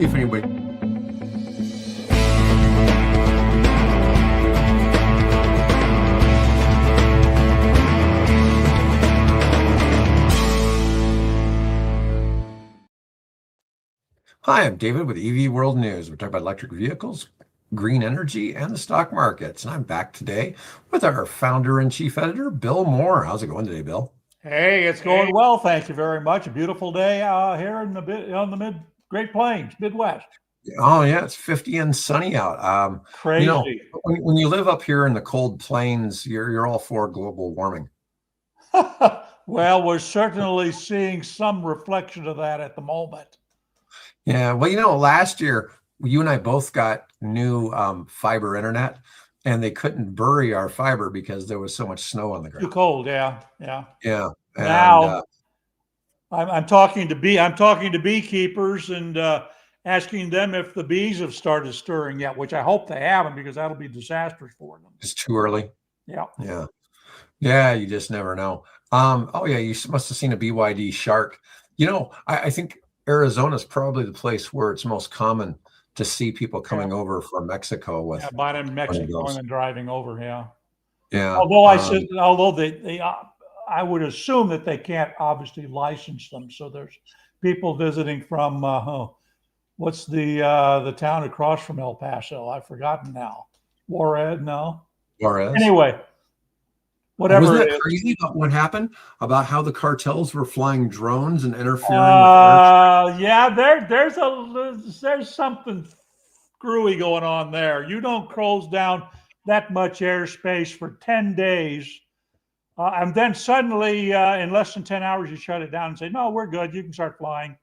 If anybody. Hi, I'm David with EV World News. We're talking about electric vehicles, green energy, and the stock markets. And I'm back today with our founder and chief editor, Bill Moore. How's it going today, Bill? Hey, it's going well. Thank you very much. A beautiful day here in the Great Plains, Midwest. Oh yeah, it's 50 and sunny out. Crazy. When you live up here in the cold plains, you're all for global warming. Well, we're certainly seeing some reflection of that at the moment. Yeah, well, last year you and I both got new fiber internet, and they couldn't bury our fiber because there was so much snow on the ground. Too cold, yeah. Yeah. Now I'm talking to beekeepers and asking them if the bees have started stirring yet, which I hope they haven't, because that'll be disastrous for them. It's too early. Yeah. Yeah. You just never know. Oh yeah, you must have seen a BYD shark. I think Arizona is probably the place where it's most common to see people coming over from Mexico with buying in Mexico and then driving over. Yeah. Although I would assume that they can't obviously license them. So there's people visiting from what's the town across from El Paso? I've forgotten now. Juarez? No. Juarez. Anyway, whatever. Wasn't that crazy about what happened about how the cartels were flying drones and interfering with Yeah, there's something screwy going on there. You don't close down that much airspace for 10 days. And then suddenly, in less than 10 hours, you shut it down and say, no, we're good. You can start flying.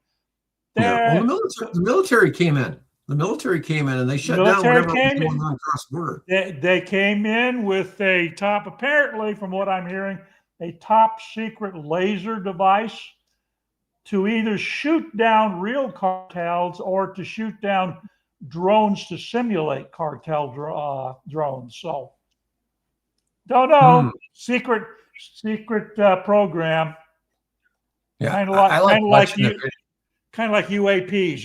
Yeah. Well, the military came in. The military came in and they shut down whatever was going on across border. They came in with apparently, from what I'm hearing, a top secret laser device to either shoot down real cartels or to shoot down drones to simulate cartel drones. So, don't know. Secret program. Yeah, kind of like UAPs,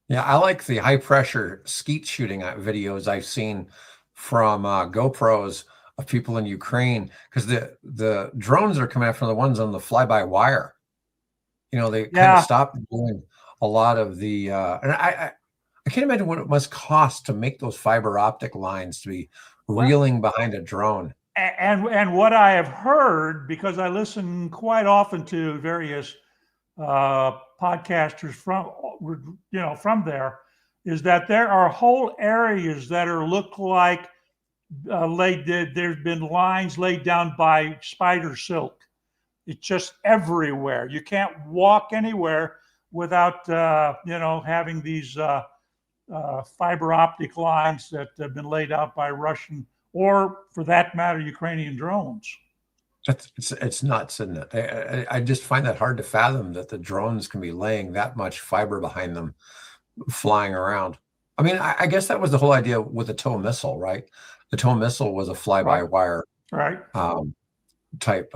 Yeah, I like the high pressure skeet shooting videos I've seen from GoPros of people in Ukraine, because the drones are coming after the ones on the fly by wire. They kind of stopped doing a lot of the and I can't imagine what it must cost to make those fiber optic lines to be reeling behind a drone. And what I have heard, because I listen quite often to various podcasters from there, is that there are whole areas that look like there's been lines laid down by spider silk. It's just everywhere. You can't walk anywhere without having these fiber optic lines that have been laid out by Russian, or for that matter, Ukrainian drones. It's nuts, isn't it? I just find that hard to fathom that the drones can be laying that much fiber behind them, flying around. I mean, I guess that was the whole idea with the TOW missile, right? The TOW missile was a fly-by-wire type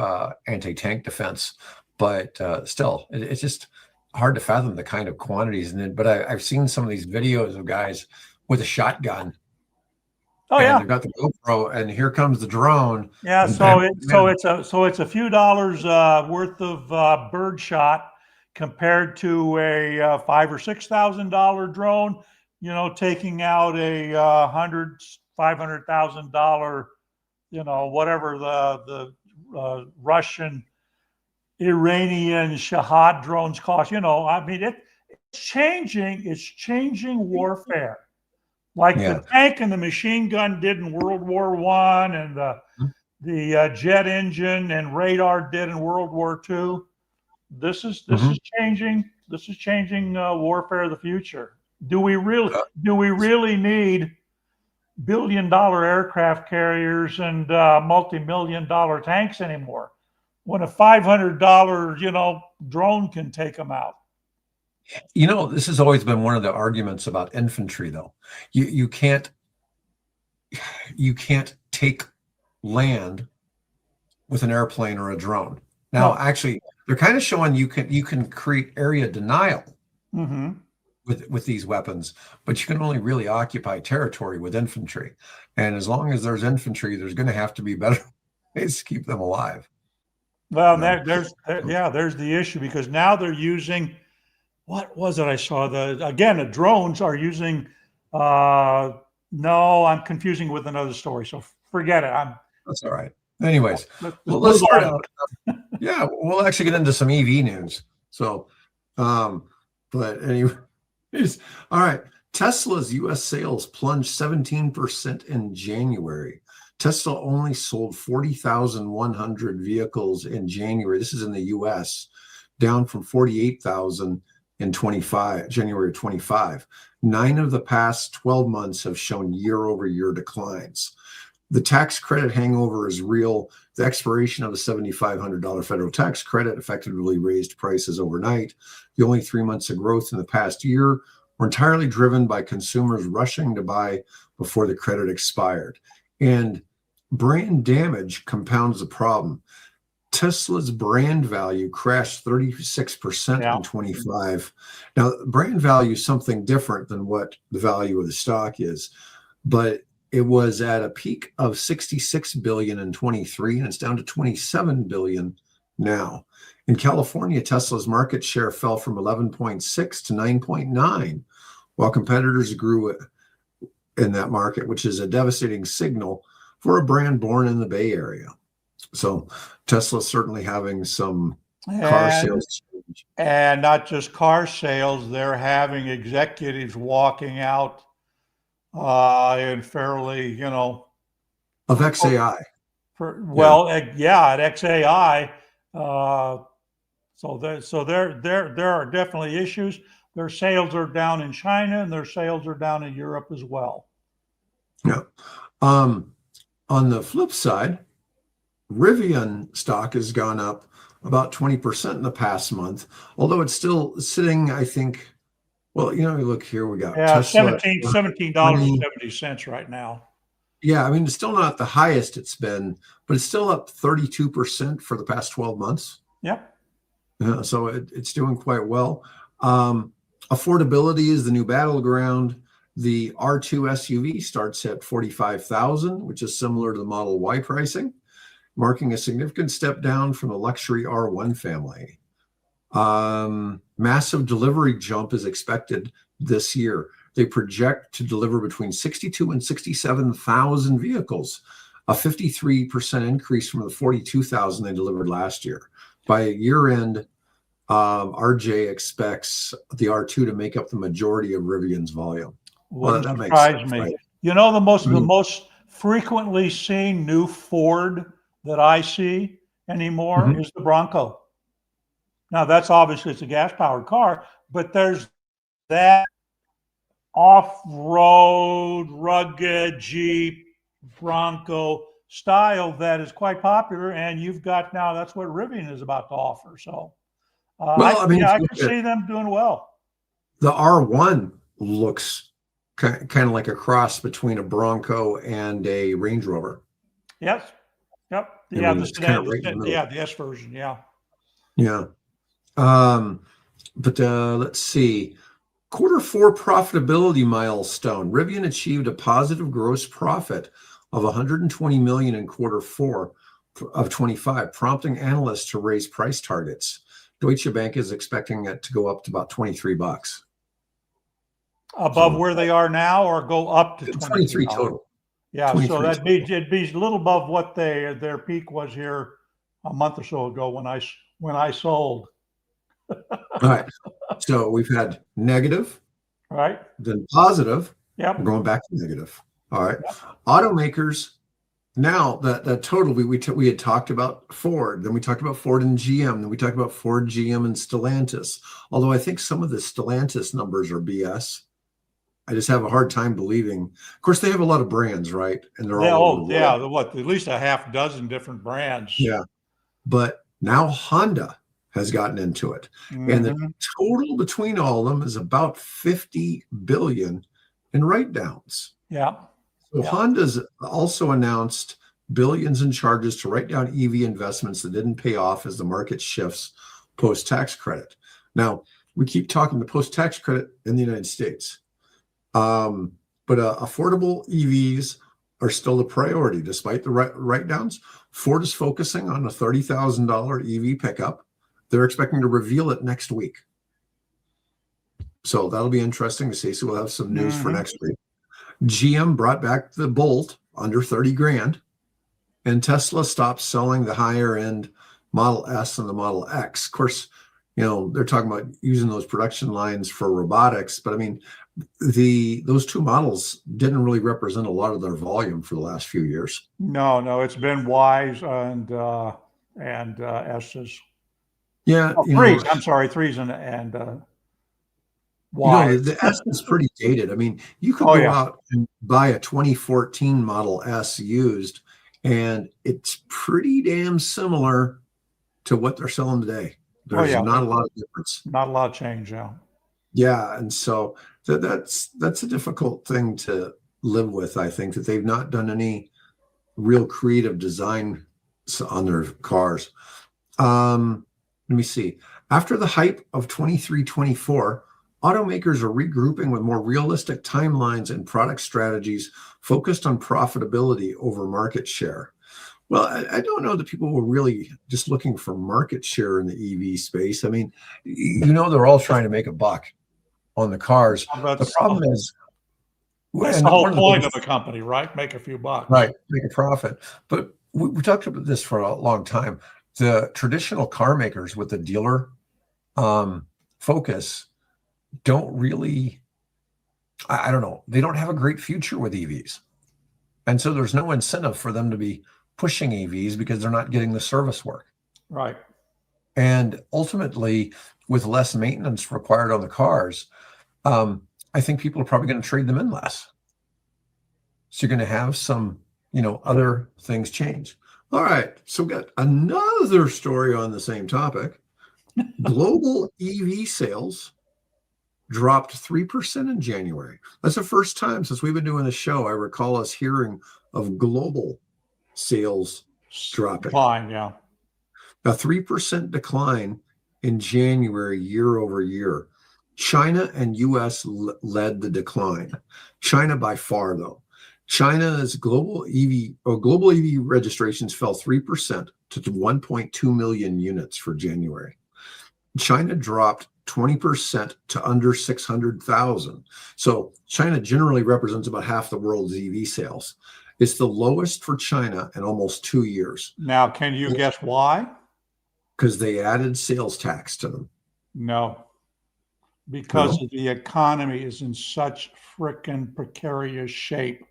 anti-tank defense, but still, it's just hard to fathom the kind of quantities. But I've seen some of these videos of guys with a shotgun. Oh yeah, they've got the GoPro, and here comes the drone. Yeah, so it's a few dollars worth of bird shot compared to a $5,000 or $6,000 drone. Taking out a $500,000, whatever the Russian, Iranian Shahad drones cost. I mean, it's changing warfare. Like the tank and the machine gun did in World War I, and the jet engine and radar did in World War II. This is changing. This is changing warfare of the future. Do we really need billion-dollar aircraft carriers and multi-million-dollar tanks anymore, when a $500 drone can take them out? This has always been one of the arguments about infantry, though. You can't take land with an airplane or a drone. Now, actually, they're kind of showing you can create area denial. with these weapons, but you can only really occupy territory with infantry. And as long as there's infantry, there's going to have to be better ways to keep them alive. Well, You know? there's the issue, because now they're using, what was it I saw? The drones are using, no, I'm confusing with another story. So forget it. That's all right. Anyways, let's move start on. out. Yeah, we'll actually get into some EV news. So, but anyways, all right. Tesla's US sales plunged 17% in January. Tesla only sold 40,100 vehicles in January. This is in the US, down from 48,000 in January 25. 9 of the past 12 months have shown year-over-year declines. The tax credit hangover is real. The expiration of the $7,500 federal tax credit effectively raised prices overnight. The only 3 months of growth in the past year were entirely driven by consumers rushing to buy before the credit expired. And brand damage compounds the problem. Tesla's brand value crashed 36% in 25. Now, brand value is something different than what the value of the stock is, but it was at a peak of 66 billion in 23, and it's down to 27 billion now. In California, Tesla's market share fell from 11.6 to 9.9, while competitors grew in that market, which is a devastating signal for a brand born in the Bay Area. So Tesla's certainly having some car sales change. And not just car sales, they're having executives walking out and fairly, of XAI. At XAI. So there are definitely issues. Their sales are down in China, and their sales are down in Europe as well. Yeah. On the flip side, Rivian stock has gone up about 20% in the past month, although it's still sitting, I think. Well, look here, we got Tesla, $17.70 right now. Yeah, I mean, it's still not the highest it's been, but it's still up 32% for the past 12 months. Yep. So it's doing quite well. Affordability is the new battleground. The R2 SUV starts at $45,000, which is similar to the Model Y pricing, marking a significant step down from the luxury R1 family. Massive delivery jump is expected this year. They project to deliver between 62 and 67,000 vehicles, a 53% increase from the 42,000 they delivered last year. By year end, RJ expects the R2 to make up the majority of Rivian's volume. Wouldn't surprise me. Right? The most frequently seen new Ford that I see anymore is the Bronco. Now, that's obviously, it's a gas-powered car, but there's that off-road, rugged Jeep Bronco style that is quite popular, and you've got now, that's what Rivian is about to offer. So, I can see them doing well. The R1 looks kind of like a cross between a Bronco and a Range Rover. Yes. Yep. Yeah, the S version. Yeah. Yeah. But let's see. Q4 profitability milestone. Rivian achieved a positive gross profit of 120 million in Q4 of 25, prompting analysts to raise price targets. Deutsche Bank is expecting it to go up to about $23. Above where they are now, or go up to 23 total. Yeah, so it'd be a little above what their peak was here a month or so ago when I sold. All right. So we've had negative, right? Then positive. Yep. We're going back to negative. All right. Yep. Automakers. Now that total we had talked about Ford, then we talked about Ford and GM, then we talked about Ford, GM, and Stellantis. Although I think some of the Stellantis numbers are BS. I just have a hard time believing. Of course, they have a lot of brands, right? And they're all at least a half dozen different brands. Yeah. But now Honda has gotten into it. And the total between all of them is about 50 billion in write-downs. Yeah. So Honda's also announced billions in charges to write down EV investments that didn't pay off as the market shifts post-tax credit. Now, we keep talking the post-tax credit in the United States. But affordable EVs are still the priority, despite the write-downs. Ford is focusing on a $30,000 EV pickup. They're expecting to reveal it next week. So that'll be interesting to see. So we'll have some news for next week. GM brought back the Bolt under 30 grand, and Tesla stopped selling the higher end Model S and the Model X. Of course, they're talking about using those production lines for robotics, but I mean, those two models didn't really represent a lot of their volume for the last few years. No, it's been Ys and S's. Yeah, threes. I'm sorry, threes and Ys. The S is pretty dated. I mean, you could go out and buy a 2014 Model S used, and it's pretty damn similar to what they're selling today. There's not a lot of difference. Not a lot of change, yeah. Yeah, and so that's a difficult thing to live with. I think that they've not done any real creative design on their cars. Let me see. After the hype of 23-24, automakers are regrouping with more realistic timelines and product strategies focused on profitability over market share. Well, I don't know that people were really just looking for market share in the EV space. I mean, they're all trying to make a buck on the cars. The problem is, that's the whole point of a company, right? Make a few bucks. Right, make a profit. But we talked about this for a long time. The traditional car makers with the dealer focus don't really, I don't know, they don't have a great future with EVs. And so there's no incentive for them to be pushing EVs because they're not getting the service work. Right. And ultimately, with less maintenance required on the cars, I think people are probably going to trade them in less. So you're going to have some, other things change. All right. So we got another story on the same topic. Global EV sales dropped 3% in January. That's the first time since we've been doing the show I recall us hearing of global sales dropping. Decline, yeah. A 3% decline in January year over year. China and US led the decline. China by far, though. China's global EV registrations fell 3% to 1.2 million units for January. China dropped 20% to under 600,000. So China generally represents about half the world's EV sales. It's the lowest for China in almost 2 years. Now, can you guess why? Because they added sales tax to them. No. Because the economy is in such frickin' precarious shape.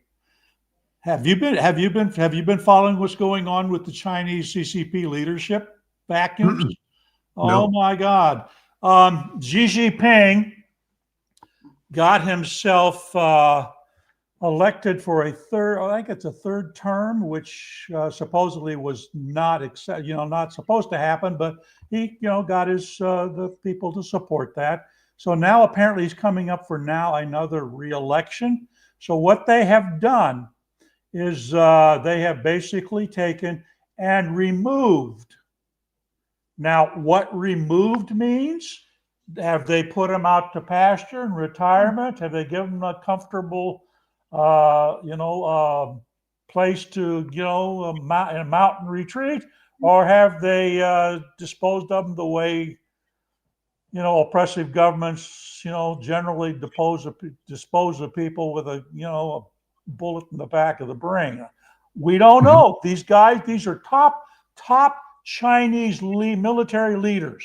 Have you been following what's going on with the Chinese CCP leadership vacuums? Mm-mm. Oh my God. Xi Jinping got himself elected for a third term, which supposedly was not supposed to happen, but he got his the people to support that. So now apparently he's coming up for another re-election. So what they have done is they have basically taken and removed. Now, what removed means? Have they put him out to pasture and retirement? Have they given him a comfortable, place to, a mountain retreat? Or have they disposed of him the way, oppressive governments, generally dispose of people with a bullet in the back of the brain? We don't know. These are top Chinese military leaders.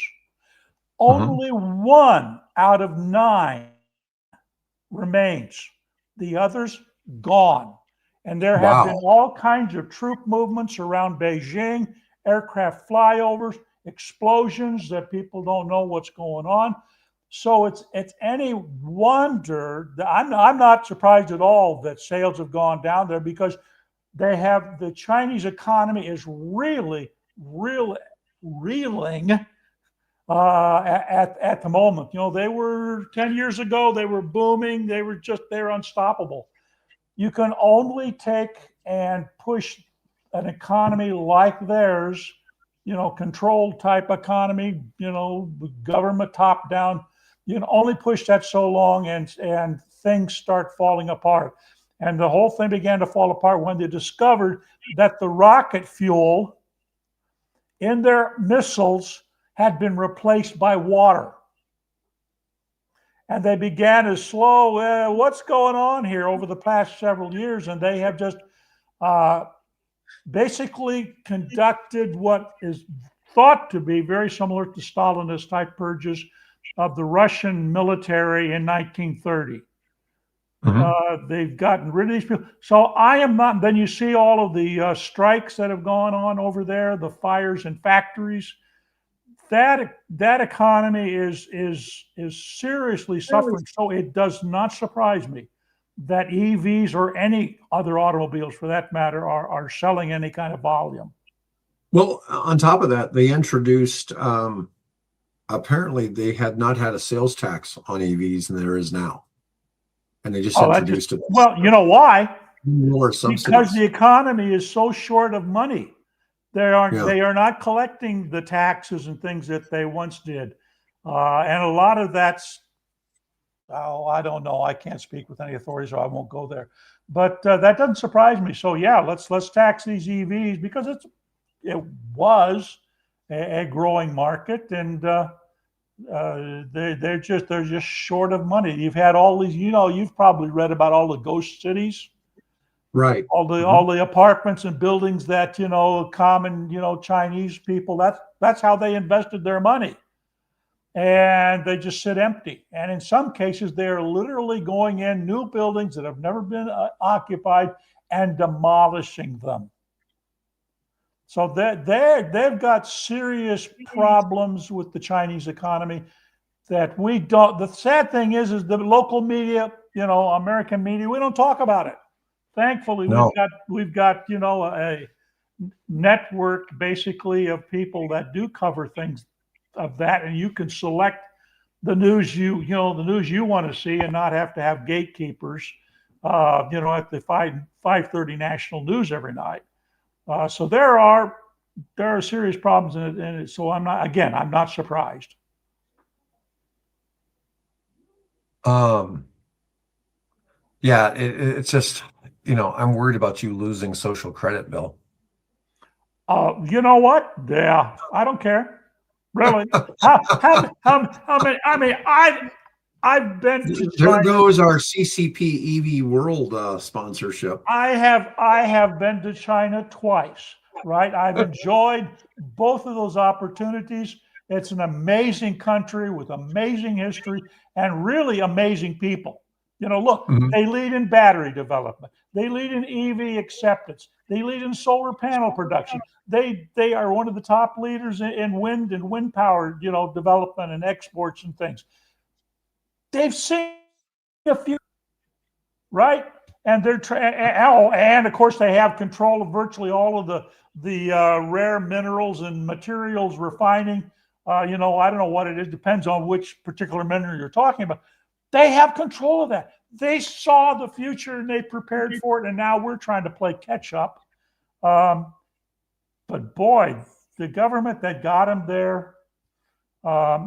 Only 1 out of 9 remains. The others gone. And there have been all kinds of troop movements around Beijing, aircraft flyovers, explosions that people don't know what's going on. So it's any wonder that I'm not surprised at all that sales have gone down there, because the Chinese economy is really reeling at the moment. They were 10 years ago, they were booming, they're unstoppable. You can only take and push an economy like theirs, controlled type economy, government top down. only push that so long, and things start falling apart. And the whole thing began to fall apart when they discovered that the rocket fuel in their missiles had been replaced by water. And they began to slow, what's going on here over the past several years? And they have just basically conducted what is thought to be very similar to Stalinist type purges of the Russian military in 1930. They've gotten rid of these people. So I am not. Then you see all of the strikes that have gone on over there, the fires in factories. That economy is seriously suffering. So it does not surprise me that EVs or any other automobiles, for that matter, are selling any kind of volume. Well, on top of that, they introduced. Apparently, they had not had a sales tax on EVs, and there is now. And they just introduced it. Well, you know why? More because the economy is so short of money. They are not collecting the taxes and things that they once did. And a lot of that's, I don't know. I can't speak with any authority, so I won't go there. But that doesn't surprise me. So yeah, let's tax these EVs because it was a growing market, and they're just short of money. You've had all these, you've probably read about all the ghost cities, right? All the apartments and buildings that common Chinese people. That's how they invested their money, and they just sit empty. And in some cases, they're literally going in new buildings that have never been occupied and demolishing them. So they've got serious problems with the Chinese economy that we don't. The sad thing is the local media, American media, we don't talk about it. Thankfully, No. we've got a network basically of people that do cover things of that, and you can select the news the news you want to see and not have to have gatekeepers, at the 5:30 national news every night. So there are serious problems in it. So I'm not surprised. Yeah, it's just, I'm worried about you losing social credit, Bill. You know what? Yeah, I don't care. Really. How many? I mean, I've been to China. There goes our CCP EV World sponsorship. I have been to China twice, right? I've enjoyed both of those opportunities. It's an amazing country with amazing history and really amazing people. Look, they lead in battery development. They lead in EV acceptance. They lead in solar panel production. They are one of the top leaders in wind and wind power, development and exports and things. They've seen a few, right? And and of course they have control of virtually all of the rare minerals and materials refining. I don't know what it is. Depends on which particular mineral you're talking about. They have control of that. They saw the future and they prepared for it. And now we're trying to play catch up. But boy, the government that got them there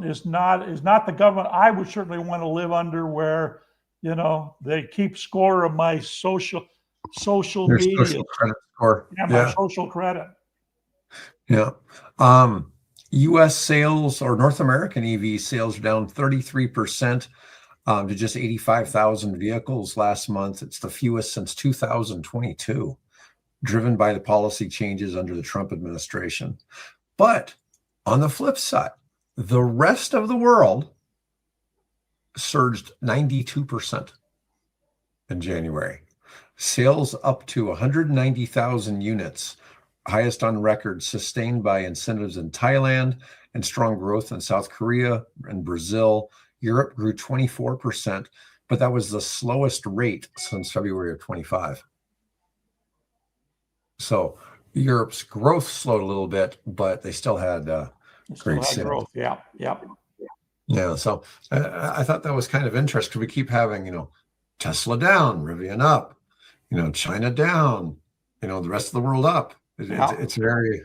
is not the government I would certainly want to live under, where they keep score of my social media. Social credit score. Yeah, my social credit. Yeah. U.S. sales, or North American EV sales, are down 33% to just 85,000 vehicles last month. It's the fewest since 2022, driven by the policy changes under the Trump administration. But on the flip side, the rest of the world surged 92% in January. Sales up to 190,000 units, highest on record, sustained by incentives in Thailand and strong growth in South Korea and Brazil. Europe grew 24%, but that was the slowest rate since February of 25. So Europe's growth slowed a little bit, but they still had great sales. Growth. Yeah. Yeah. So I thought that was kind of interesting, because we keep having, Tesla down, Rivian up, China down, the rest of the world up. It's very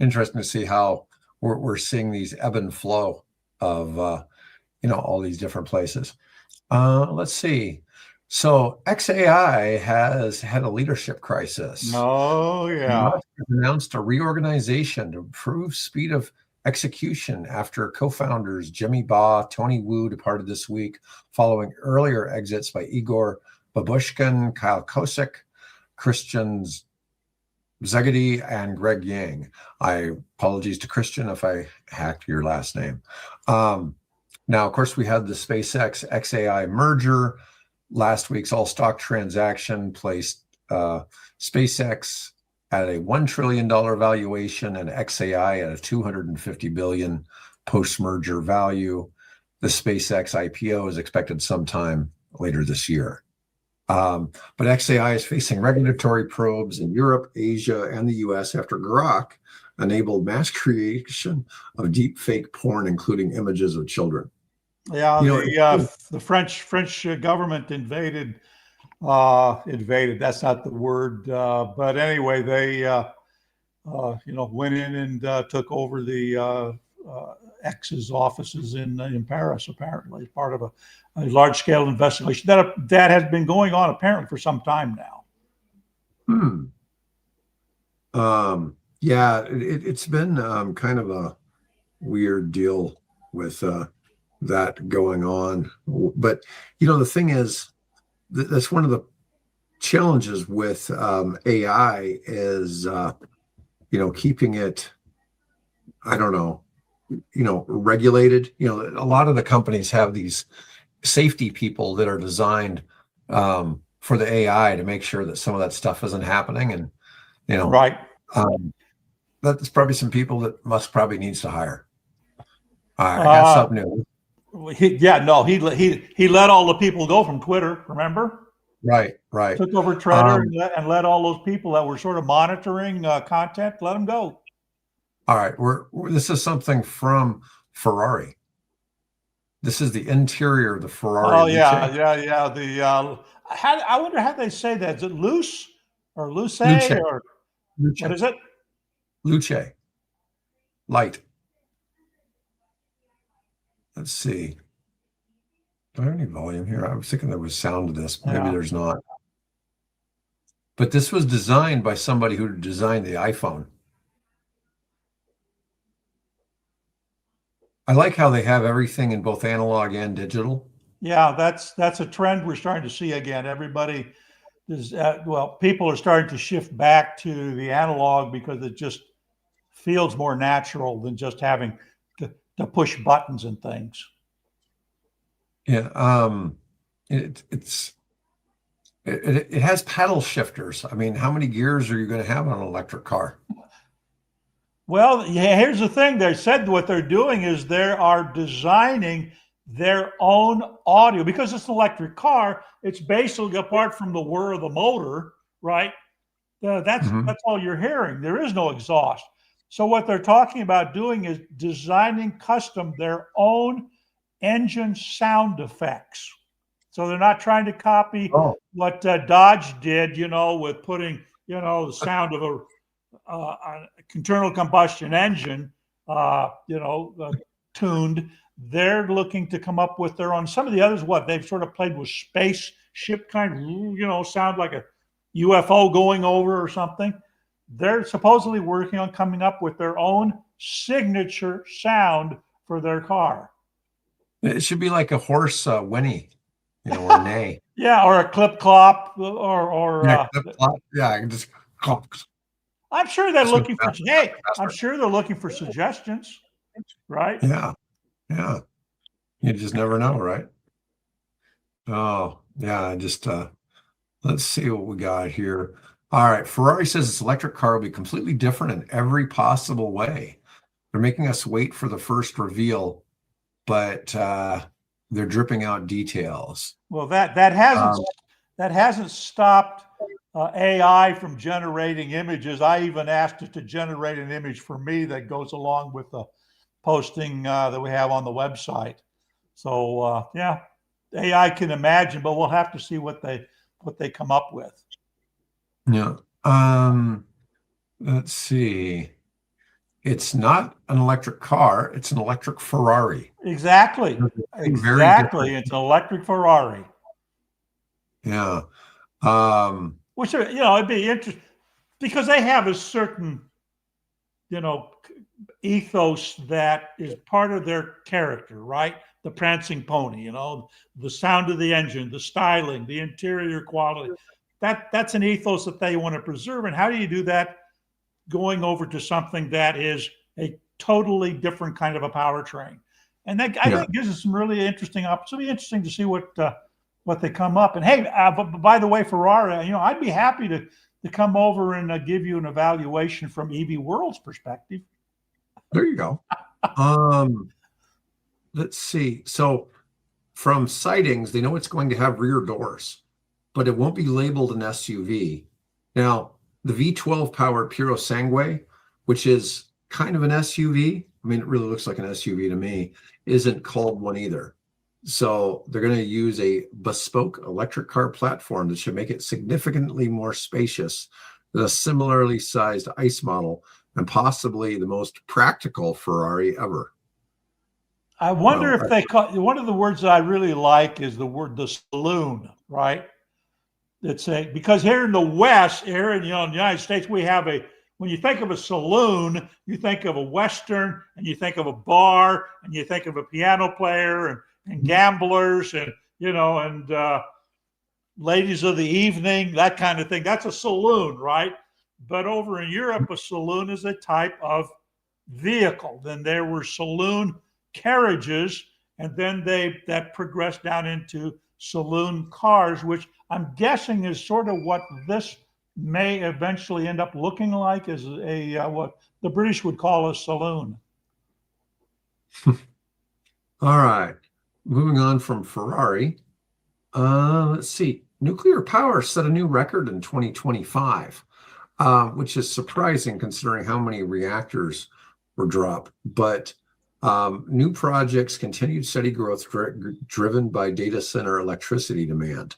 interesting to see how we're seeing these ebb and flow of all these different places. Let's see. So XAI has had a leadership crisis. Oh, yeah. Musk has announced a reorganization to improve speed of execution after co-founders Jimmy Ba, Tony Wu departed this week, following earlier exits by Igor Babushkin, Kyle Kosick, Christian Zegedy, and Greg Yang. Apologies to Christian if I hacked your last name. Now, of course, we had the SpaceX XAI merger. Last week's all-stock transaction placed SpaceX at a $1 trillion valuation and XAI at a $250 billion post-merger value. The SpaceX IPO is expected sometime later this year. But XAI is facing regulatory probes in Europe, Asia, and the US after Grok enabled mass creation of deep fake porn, including images of children. Yeah, the French government invaded. That's not the word, but anyway, they went in and took over the X's offices in Paris. Apparently, part of a large-scale investigation that has been going on apparently for some time now. Yeah, it's been kind of a weird deal with that going on. But the thing is, that's one of the challenges with AI is keeping it, I don't know, regulated. A lot of the companies have these safety people that are designed for the AI to make sure that some of that stuff isn't happening. And right. That's probably some people that Musk probably needs to hire. I got something new. He let all the people go from Twitter. Remember? Right. Took over Twitter and let all those people that were sort of monitoring content, let them go. All right, this is something from Ferrari. This is the interior of the Ferrari. Oh, yeah. I wonder how they say that. Is it Luce or Luce or Luce. What is it? Luce. Light. Let's see. Do I have any volume here? I was thinking there was sound to this. Maybe there's not. But this was designed by somebody who designed the iPhone. I like how they have everything in both analog and digital. Yeah, that's a trend we're starting to see again. Everybody is people are starting to shift back to the analog because it just feels more natural than just having to push buttons and things. Yeah, it has paddle shifters. I mean, how many gears are you going to have on an electric car? Well, yeah, here's the thing. They said what they're doing is they are designing their own audio because it's an electric car. It's basically apart from the whir of the motor, right? That's all you're hearing. There is no exhaust. So what they're talking about doing is designing custom their own engine sound effects. So they're not trying to copy what Dodge did, with putting, the sound of an internal combustion engine, tuned. They're looking to come up with their own. Some of the others, they've sort of played with spaceship kind of, sound like a UFO going over or something. They're supposedly working on coming up with their own signature sound for their car. It should be like a horse whinny, or neigh. Yeah, or a clip clop, or clip clop. Yeah, I can just. I'm sure they're looking for. Hey, I'm sure they're looking for suggestions, right? Yeah. You just never know, right? Oh, yeah. Just let's see what we got here. All right. Ferrari says its electric car will be completely different in every possible way. They're making us wait for the first reveal, but they're dripping out details. Well, that hasn't stopped AI from generating images. I even asked it to generate an image for me that goes along with the posting that we have on the website. So AI can imagine, but we'll have to see what they come up with. Yeah. Let's see. it's not an electric car, it's an electric Ferrari. Exactly. Very Exactly. different. It's an electric Ferrari. Yeah. Which, it'd be interesting because they have a certain, ethos that is part of their character, right? The prancing pony, the sound of the engine, the styling, the interior quality. That's an ethos that they want to preserve. And how do you do that going over to something that is a totally different kind of a powertrain? And that I think gives us some really interesting opportunities. It'll be interesting to see what they come up. And hey, by the way, Ferrari, I'd be happy to come over and give you an evaluation from EV World's perspective. There you go. Let's see. So from sightings, they know it's going to have rear doors, but it won't be labeled an SUV. Now, the V12 powered Puro Sangue, which is kind of an SUV, I mean, it really looks like an SUV to me, isn't called one either. So they're going to use a bespoke electric car platform that should make it significantly more spacious than a similarly sized ICE model, and possibly the most practical Ferrari ever. I wonder if they call one of the words that I really like is the saloon, right? It's because here in the West, here in the United States, we have when you think of a saloon, you think of a Western, and you think of a bar, and you think of a piano player and gamblers and ladies of the evening, that kind of thing. That's a saloon, right? But over in Europe, a saloon is a type of vehicle. Then there were saloon carriages, and then that progressed down into saloon cars, which I'm guessing is sort of what this may eventually end up looking like, as what the British would call a saloon. All right. Moving on from Ferrari. Let's see. Nuclear power set a new record in 2025, which is surprising considering how many reactors were dropped. But new projects continued steady growth driven by data center electricity demand.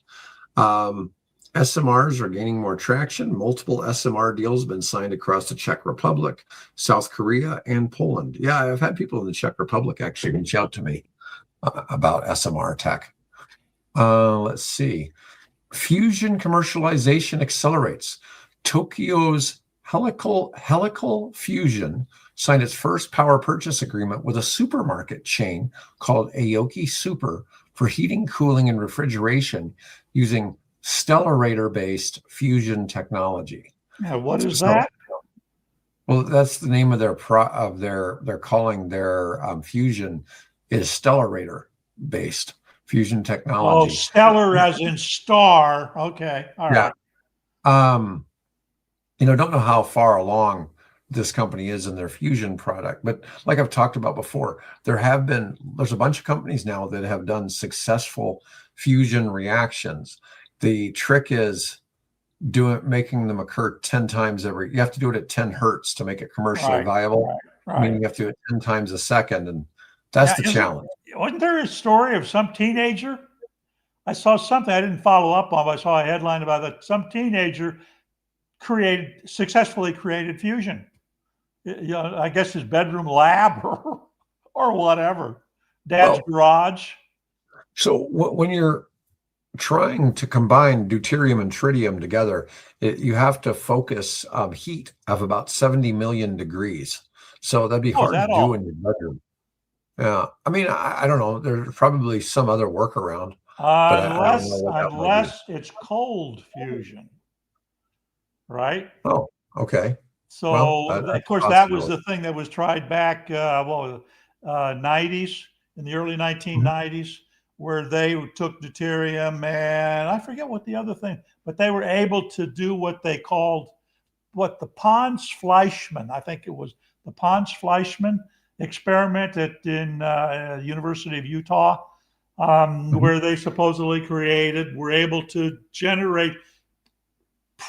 SMRs are gaining more traction. Multiple SMR deals have been signed across the Czech Republic, South Korea, and Poland. Yeah, I've had people in the Czech Republic actually reach out to me about SMR tech. Let's see. Fusion commercialization accelerates. Tokyo's Helical Fusion signed its first power purchase agreement with a supermarket chain called Aoki Super for heating, cooling, and refrigeration using Stellarator-based fusion technology. Yeah, what is that? Well, that's the name of they're calling their fusion is Stellarator-based fusion technology. Oh, stellar as in star. Okay, all right. Don't know how far along this company is in their fusion product, but like I've talked about before, there's a bunch of companies now that have done successful fusion reactions. The trick is making them occur 10 times you have to do it at 10 hertz to make it commercially viable. Right. I mean, you have to do it 10 times a second, and that's the challenge. Wasn't there a story of some teenager? I saw something I didn't follow up on, but I saw a headline about that. Some teenager successfully created fusion. I guess his bedroom lab or whatever, dad's garage. So when you're trying to combine deuterium and tritium together, you have to focus heat of about 70 million degrees. So that'd be hard to do in your bedroom. Yeah, I mean, I don't know. There's probably some other workaround. Unless it's cold fusion, right? Oh, okay. So of course that was the thing that was tried back 90s, in the early 1990s, where they took deuterium and I forget what the other thing, but they were able to do what they called the Pons-Fleischmann. I think it was the Pons-Fleischmann experiment in University of Utah, where they supposedly were able to generate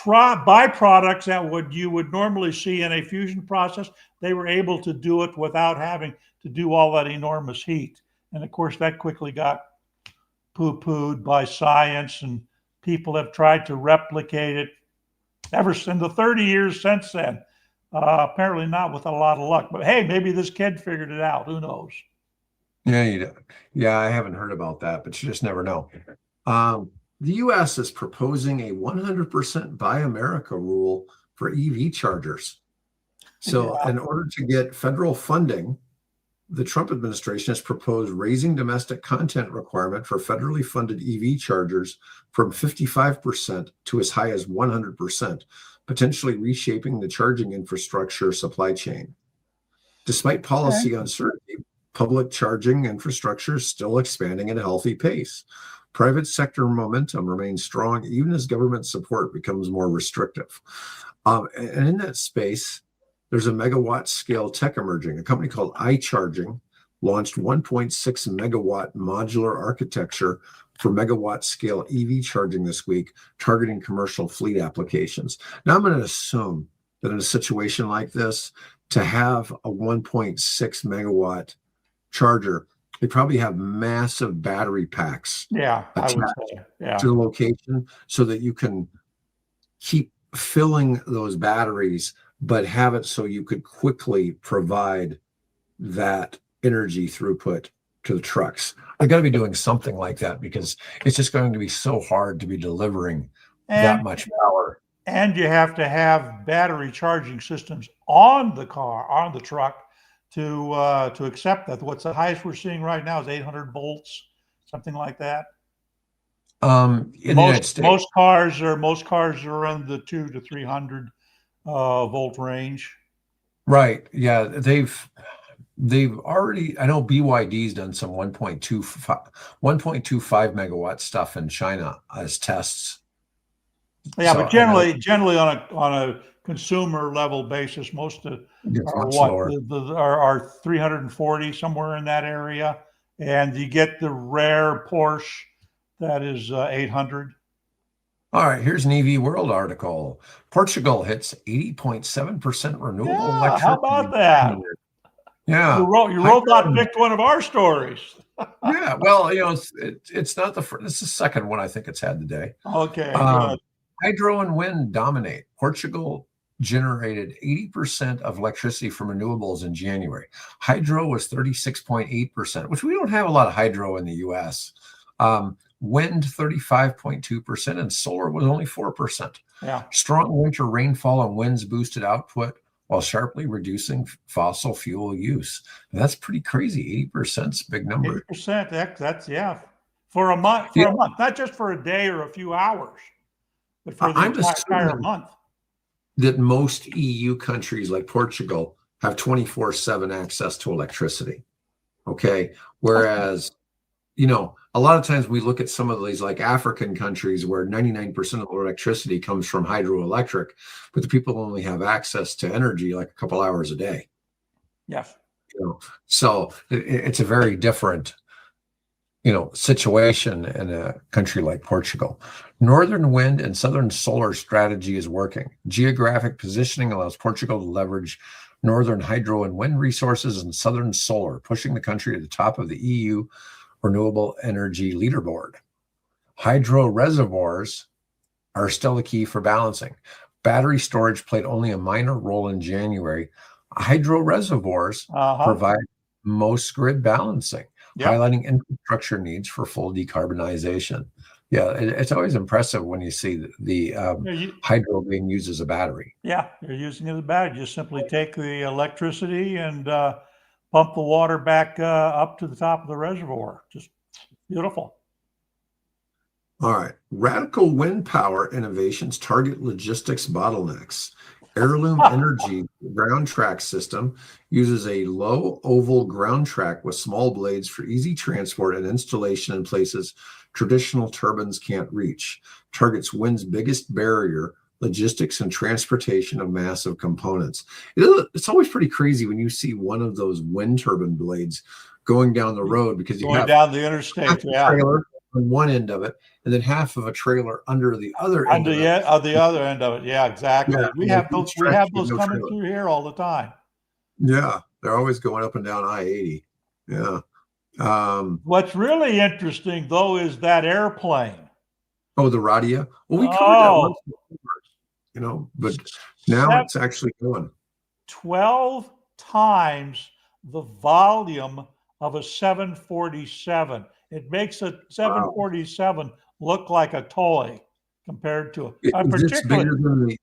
byproducts that you would normally see in a fusion process. They were able to do it without having to do all that enormous heat. And of course, that quickly got poo-pooed by science, and people have tried to replicate it ever since the 30 years since then. Apparently not with a lot of luck. But hey, maybe this kid figured it out. Who knows? Yeah, I haven't heard about that, but you just never know. The U.S. is proposing a 100% Buy America rule for EV chargers. So, in order to get federal funding, the Trump administration has proposed raising domestic content requirement for federally funded EV chargers from 55% to as high as 100%, potentially reshaping the charging infrastructure supply chain. Despite policy uncertainty, public charging infrastructure is still expanding at a healthy pace. Private sector momentum remains strong even as government support becomes more restrictive. And in that space, there's a megawatt scale tech emerging. A company called iCharging launched 1.6 megawatt modular architecture for megawatt scale EV charging this week, targeting commercial fleet applications. Now, I'm going to assume that in a situation like this, to have a 1.6 megawatt charger, they probably have massive battery packs I would say, to the location so that you can keep filling those batteries, but have it so you could quickly provide that energy throughput to the trucks. I got to be doing something like that because it's just going to be so hard to be delivering that much power. And you have to have battery charging systems on the car, on the truck, to accept that. What's the highest we're seeing right now is 800 volts, something like that. In the United States, most cars are in the 200 to 300 volt range. Right. Yeah, they've already. I know BYD's done some 1.25 megawatt stuff in China as tests. Yeah, so, but generally on a consumer level basis, most are are 340, somewhere in that area, and you get the rare Porsche that is 800. All right, here's an EV World article. Portugal hits 80.7% renewable electricity. How about that? Yeah, you robot picked one of our stories. Yeah, well, it's not the first. It's the second one I think it's had today. Okay, good. Hydro and wind dominate. Portugal generated 80% of electricity from renewables in January. Hydro was 36.8%, which we don't have a lot of hydro in the US. Wind 35.2%, and solar was only 4%. Yeah. Strong winter rainfall and winds boosted output while sharply reducing fossil fuel use. And that's pretty crazy. 80% is a big number. 80%, that's for a month, not just for a day or a few hours, but for the entire month. That most EU countries like Portugal have 24/7 access to electricity. Okay. Whereas, a lot of times we look at some of these like African countries where 99% of electricity comes from hydroelectric, but the people only have access to energy like a couple hours a day. Yes. So it's a very different situation in a country like Portugal. Northern wind and southern solar strategy is working. Geographic positioning allows Portugal to leverage northern hydro and wind resources and southern solar, pushing the country to the top of the EU renewable energy leaderboard. Hydro reservoirs are still the key for balancing. Battery storage played only a minor role in January. Hydro reservoirs provide most grid balancing, highlighting infrastructure needs for full decarbonization. Yeah, it's always impressive when you see the hydro being used as a battery. Yeah, you're using it as a battery. You simply take the electricity and pump the water back up to the top of the reservoir. Just beautiful. All right. Radical wind power innovations target logistics bottlenecks. Heirloom Energy ground track system uses a low oval ground track with small blades for easy transport and installation in places traditional turbines can't reach. Targets wind's biggest barrier, logistics and transportation of massive components. It's always pretty crazy when you see one of those wind turbine blades going down the road because you have down the interstate, trailer on one end of it, and then half of a trailer under the other end of it. The other end of it. Yeah, exactly. Yeah, we have those coming through here all the time. Yeah, they're always going up and down I-80. Yeah. What's really interesting though is that airplane. Oh, the Radia. Well, we covered that once, but now it's actually going. 12 times the volume of a 747. It makes a 747 look like a toy compared to a Is this particularly. bigger than the?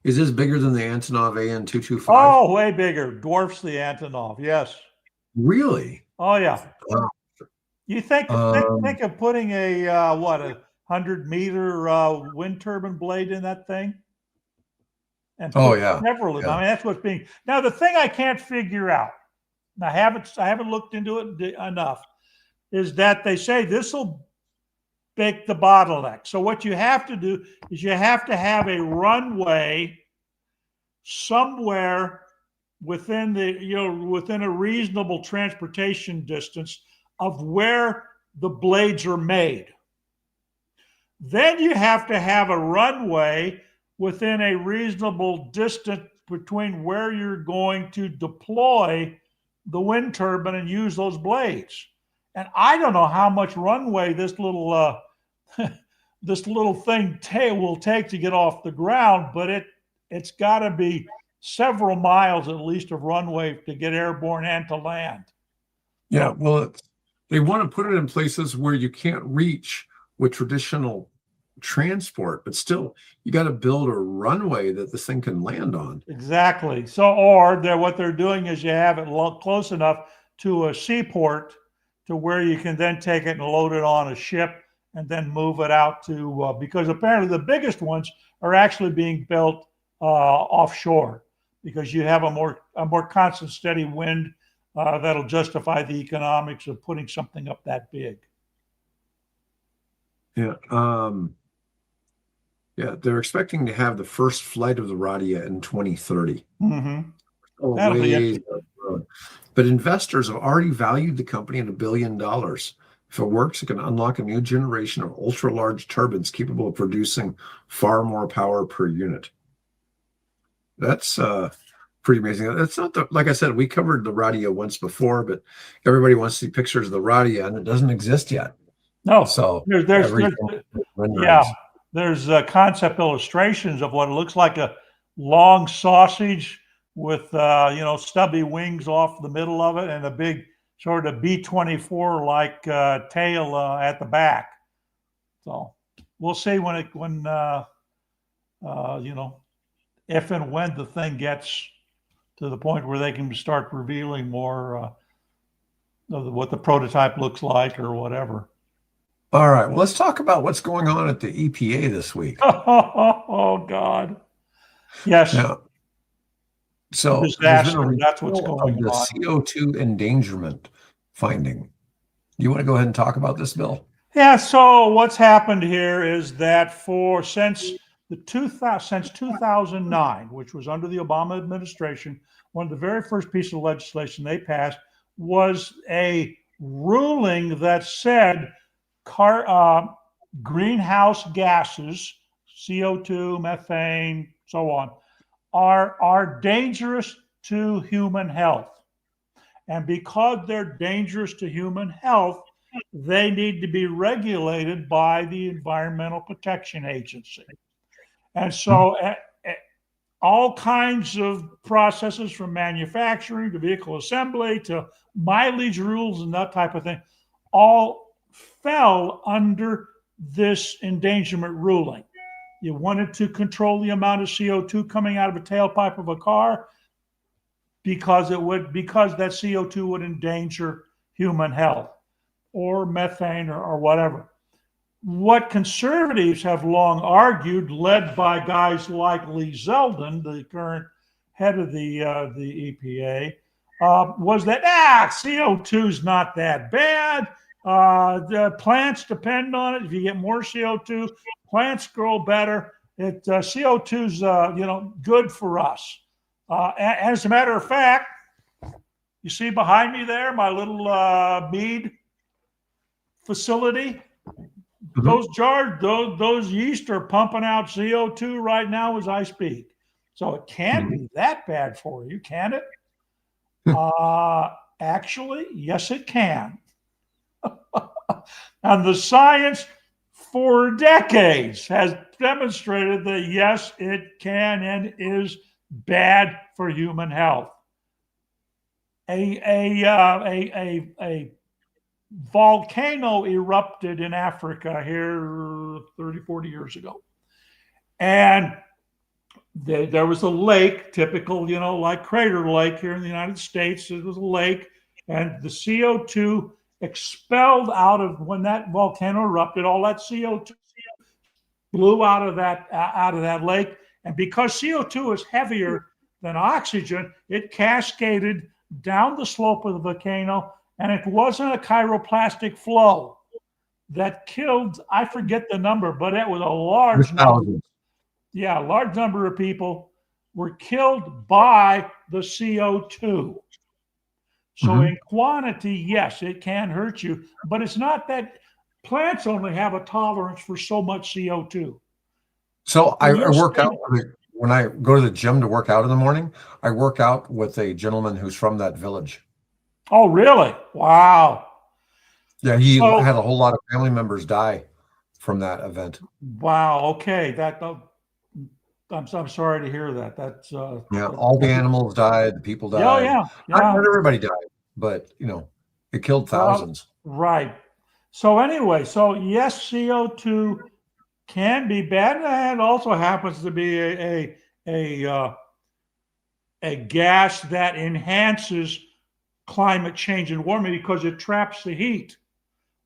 Is this bigger than the Antonov AN-225? Oh, way bigger. Dwarfs the Antonov. Yes. Really? Oh, yeah. Wow. You think of putting a 100-meter wind turbine blade in that thing, and put several of them. I mean, that's what's being. Now, the thing I can't figure out, and I haven't looked into it enough, is that they say this will make the bottleneck. So what you have to do is you have to have a runway somewhere within within a reasonable transportation distance of where the blades are made. Then you have to have a runway within a reasonable distance between where you're going to deploy the wind turbine and use those blades. And I don't know how much runway this little thing will take to get off the ground, but it's got to be several miles at least of runway to get airborne and to land. Yeah, well, they want to put it in places where you can't reach with traditional transport, but still, you got to build a runway that this thing can land on. Exactly. So, or what they're doing is you have it close enough to a seaport to where you can then take it and load it on a ship and then move it out to, because apparently the biggest ones are actually being built offshore, because you have a more constant, steady wind that'll justify the economics of putting something up that big. Yeah. Yeah, they're expecting to have the first flight of the Radia in 2030. Mm-hmm. Oh, That'll be ways road. But investors have already valued the company at $1 billion. If it works, it can unlock a new generation of ultra-large turbines capable of producing far more power per unit. That's pretty amazing. That's not like I said, we covered the Radia once before, but everybody wants to see pictures of the Radia, and it doesn't exist yet. No, so there's concept illustrations of what it looks like a long sausage with stubby wings off the middle of it and a big sort of B-24 like tail at the back. So we'll see if and when the thing gets to the point where they can start revealing more of what the prototype looks like or whatever. All right. Well, let's talk about what's going on at the EPA this week. Oh God. Yes. Yeah. So disaster. That's what's going the on. CO2 endangerment finding. You want to go ahead and talk about this, Bill? Yeah. So what's happened here is that since 2009, which was under the Obama administration, one of the very first pieces of legislation they passed was a ruling that said greenhouse gases, CO2, methane, so on, are dangerous to human health. And because they're dangerous to human health, they need to be regulated by the Environmental Protection Agency. And so all kinds of processes from manufacturing to vehicle assembly to mileage rules and that type of thing all fell under this endangerment ruling. You wanted to control the amount of CO2 coming out of a tailpipe of a car because that CO2 would endanger human health, or methane or whatever. What conservatives have long argued, led by guys like Lee Zeldin, the current head of the EPA, was that CO2 is not that bad. The plants depend on it. If you get more CO2, plants grow better. CO2 is good for us. As a matter of fact, you see behind me there my little mead facility. Mm-hmm. Those yeast are pumping out CO2 right now as I speak. So it can't be that bad for you, can it? Actually, yes, it can. And the science for decades has demonstrated that yes, it can and is bad for human health. A volcano erupted in Africa here 30, 40 years ago. And there was a lake, typical, like Crater Lake here in the United States. It was a lake, and the CO2 expelled out of, when that volcano erupted, all that CO2 blew out of that lake. And because CO2 is heavier than oxygen, it cascaded down the slope of the volcano, and it wasn't a chiroplastic flow that killed, I forget the number, but it was a large number. Yeah, a large number of people were killed by the CO2. So in quantity, yes, it can hurt you, but it's not that. Plants only have a tolerance for so much CO2. So I work out when I go to the gym to work out in the morning. I work out with a gentleman who's from that village. Oh, really? Wow. Yeah, he had a whole lot of family members die from that event. Wow. Okay. I'm sorry to hear that. That's all the animals died, the people died. Oh, yeah. Not everybody died, but it killed thousands. Right. So anyway, yes, CO2 can be bad, and also happens to be a gas that enhances climate change and warming because it traps the heat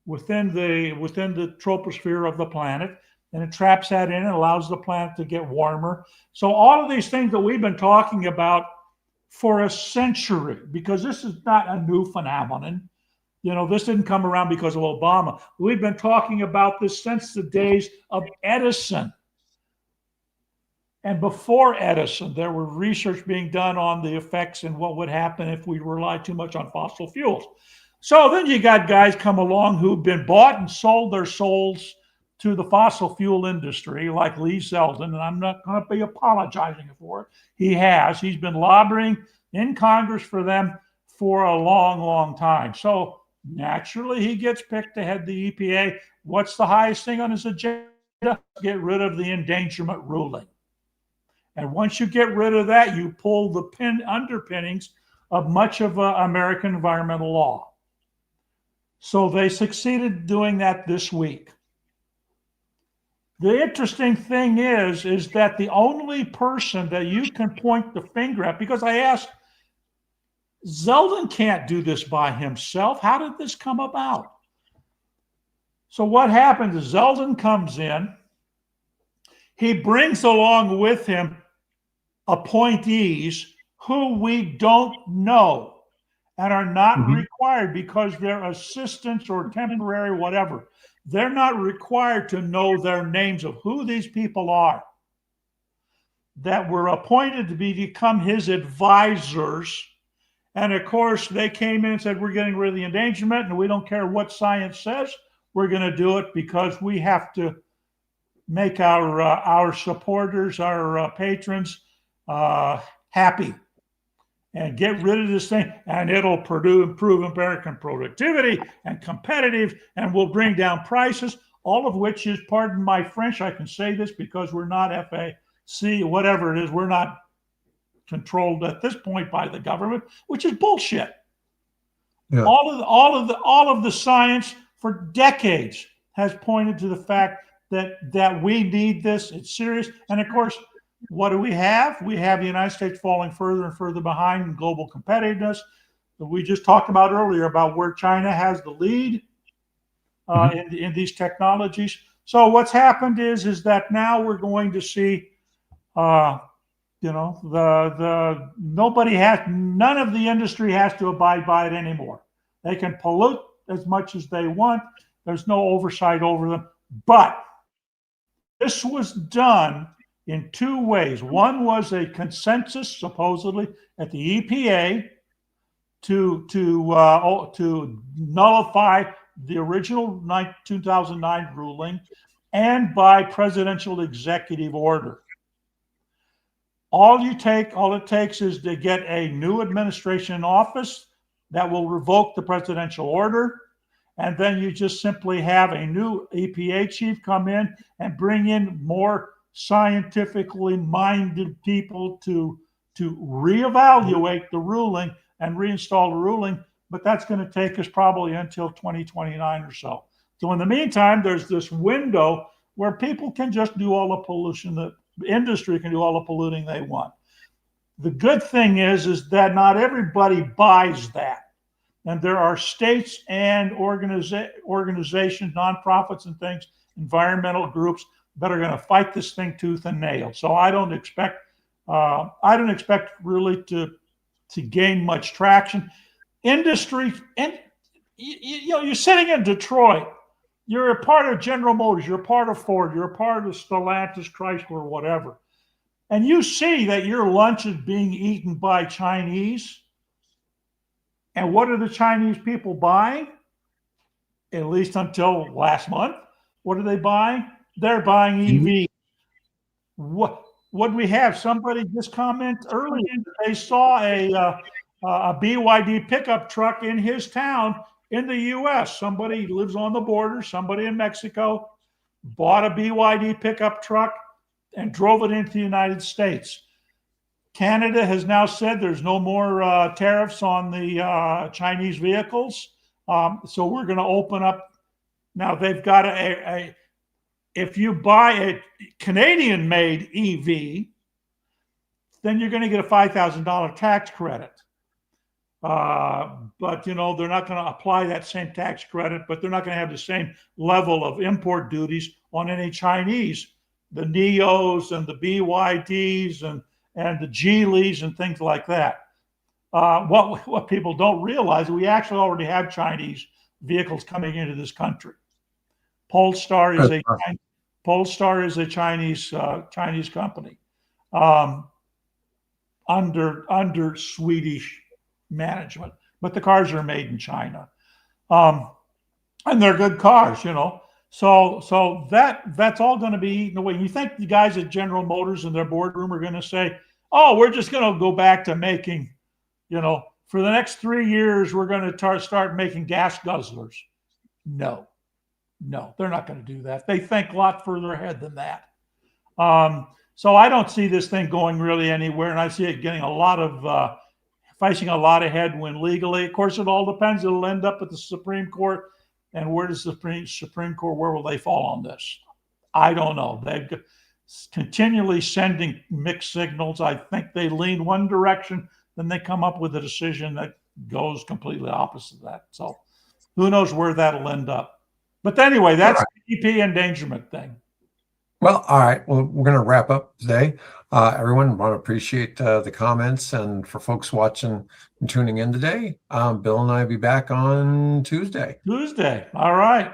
within the troposphere of the planet, and it traps that in and allows the planet to get warmer. So all of these things that we've been talking about for a century, because this is not a new phenomenon. This didn't come around because of Obama. We've been talking about this since the days of Edison. And before Edison, there were research being done on the effects and what would happen if we relied too much on fossil fuels. So then you got guys come along who've been bought and sold their souls to the fossil fuel industry, like Lee Zeldin, and I'm not going to be apologizing for it. He's been lobbying in Congress for them for a long, long time. So naturally, he gets picked to head the EPA. What's the highest thing on his agenda? Get rid of the endangerment ruling. And once you get rid of that, you pull the underpinnings of much of American environmental law. So they succeeded doing that this week. The interesting thing is that the only person that you can point the finger at, because I asked, Zeldin can't do this by himself. How did this come about? So what happens is Zeldin comes in. He brings along with him appointees who we don't know and are not required because they're assistants or temporary, whatever. They're not required to know their names of who these people are that were appointed to become his advisors. And of course, they came in and said, we're getting rid of the endangerment and we don't care what science says. We're going to do it because we have to make our supporters, our patrons happy and get rid of this thing. And it'll improve American productivity and competitive, and will bring down prices, all of which is, pardon my French, I can say this because we're not FAC, whatever it is, we're not controlled at this point by the government, which is bullshit. Yeah. All of the science for decades has pointed to the fact that we need this. It's serious. And of course, what do we have? We have the United States falling further and further behind in global competitiveness. We just talked about earlier about where China has the lead in these technologies. So what's happened is that now we're going to see none of the industry has to abide by it anymore. They can pollute as much as they want. There's no oversight over them. But this was done in two ways. One was a consensus, supposedly, at the EPA to nullify the original 2009 ruling, and by presidential executive order. All it takes is to get a new administration in office that will revoke the presidential order. And then you just simply have a new EPA chief come in and bring in more scientifically minded people to to reevaluate the ruling and reinstall the ruling, but that's going to take us probably until 2029 or so. So in the meantime, there's this window where people can just do all the pollution, the industry can do all the polluting they want. The good thing is that not everybody buys that. And there are states and organizations, nonprofits and things, environmental groups that are going to fight this thing tooth and nail. So I don't expect really to gain much traction. Industry, and you're sitting in Detroit. You're a part of General Motors. You're a part of Ford. You're a part of Stellantis, Chrysler, whatever. And you see that your lunch is being eaten by Chinese. And what are the Chinese people buying? At least until last month. What are they buying? They're buying EV. What do we have? Somebody just commented earlier that they saw a BYD pickup truck in his town in the U.S. Somebody lives on the border, somebody in Mexico, bought a BYD pickup truck and drove it into the United States. Canada has now said there's no more tariffs on the Chinese vehicles. So we're going to open up. Now they've got if you buy a Canadian-made EV, then you're going to get a $5,000 tax credit. But they're not going to apply that same tax credit, but they're not going to have the same level of import duties on any Chinese, the Neos and the BYDs and the Geelys and things like that. What people don't realize is we actually already have Chinese vehicles coming into this country. Polestar is a Chinese company under Swedish management, but the cars are made in China, and they're good cars, So that's all going to be eaten away. You think the guys at General Motors in their boardroom are going to say, "Oh, we're just going to go back to making, for the next 3 years, we're going to start making gas guzzlers"? No, they're not going to do that. They think a lot further ahead than that. So I don't see this thing going really anywhere, and I see it getting facing a lot of headwind legally. Of course, it all depends. It'll end up at the Supreme Court. And where does the Supreme Court, where will they fall on this? I don't know. They're continually sending mixed signals. I think they lean one direction, then they come up with a decision that goes completely opposite of that. So who knows where that'll end up. But anyway, that's the EP endangerment thing. Well, all right. Well, we're going to wrap up today. Everyone, want to appreciate the comments, and for folks watching and tuning in today, Bill and I will be back on Tuesday. All right.